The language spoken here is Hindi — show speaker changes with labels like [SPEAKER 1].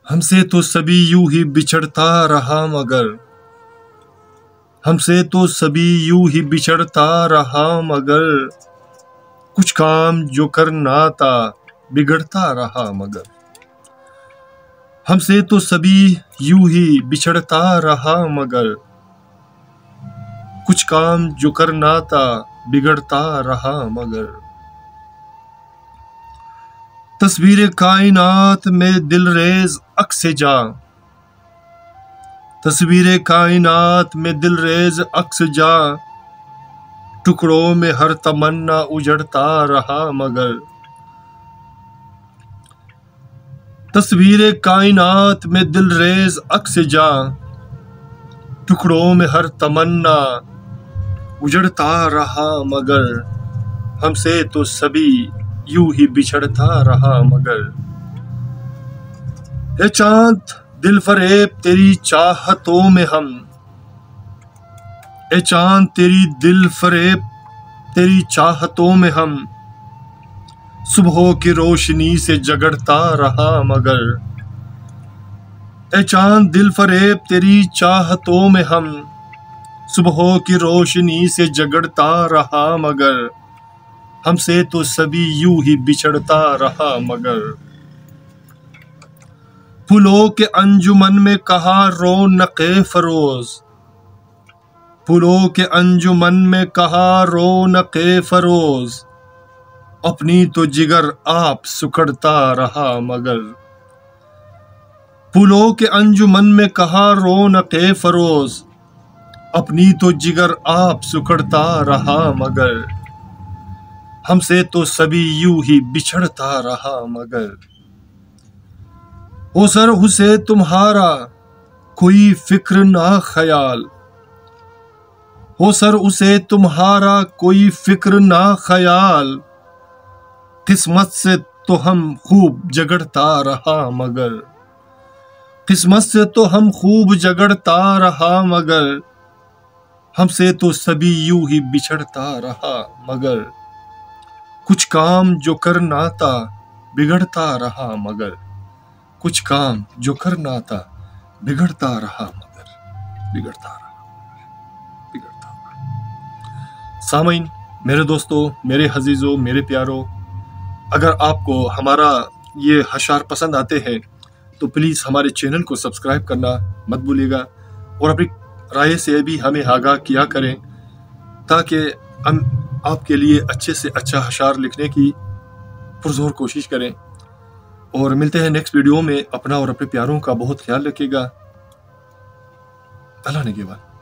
[SPEAKER 1] हमसे तो सभी यूं ही बिछड़ता रहा मगर, हमसे तो सभी यूं ही बिछड़ता रहा मगर, कुछ काम जो करना था बिगड़ता रहा मगर। हमसे तो सभी यूं ही बिछड़ता रहा मगर, कुछ काम जो करना था बिगड़ता रहा मगर। तस्वीर कायनात में दिलरेज अक्स जा, तस्वीर कायनात में दिलरेज अक्स जा, टुकड़ों में हर तमन्ना उजड़ता रहा मगर। तस्वीर कायनात में दिलरेज अक्स जा, टुकड़ों में हर तमन्ना उजड़ता रहा मगर। हमसे तो सभी यूं ही बिछड़ता रहा मगर। ए चांद दिल फरेब तेरी चाहतों में हम, ए चांद तेरी दिल फरेब तेरी चाहतों में हम, सुबह की रोशनी से जगड़ता रहा मगर। ए चांद दिल फरेब तेरी चाहतों में हम, सुबह की रोशनी से जगड़ता रहा मगर। हमसे तो सभी यूं ही बिछड़ता रहा मगर। फूलों के अंजुमन में कहा रौनक़े फरोज, फूलों के अंजुमन में कहा रौनक़े फरोज, अपनी तो जिगर आप सुखड़ता रहा मगर। फूलों के अंजुमन में कहा रौनक़े फरोज, अपनी तो जिगर आप सुखड़ता रहा मगर। हमसे तो सभी यूं ही बिछड़ता रहा मगर। ओ सर उसे तुम्हारा कोई फिक्र ना ख्याल, ओ सर उसे तुम्हारा कोई फिक्र ना ख्याल, किस्मत से तो हम खूब झगड़ता रहा मगर। किस्मत से तो हम खूब झगड़ता रहा मगर। हमसे तो सभी यूं ही बिछड़ता रहा मगर। कुछ काम जो करना था बिगड़ता रहा मगर, कुछ काम जो करना था बिगड़ता रहा मगर, बिगड़ता रहा, बिगड़ता रहा। सामीन, मेरे दोस्तों, मेरे अजीजों, मेरे प्यारों, अगर आपको हमारा ये अशार पसंद आते हैं तो प्लीज़ हमारे चैनल को सब्सक्राइब करना मत भूलिएगा और अपनी राय से भी हमें आगाह किया करें ताकि हम आपके लिए अच्छे से अच्छा अशार लिखने की पुरजोर कोशिश करें। और मिलते हैं नेक्स्ट वीडियो में। अपना और अपने प्यारों का बहुत ख्याल रखिएगा। अल्लाह ने के बाद।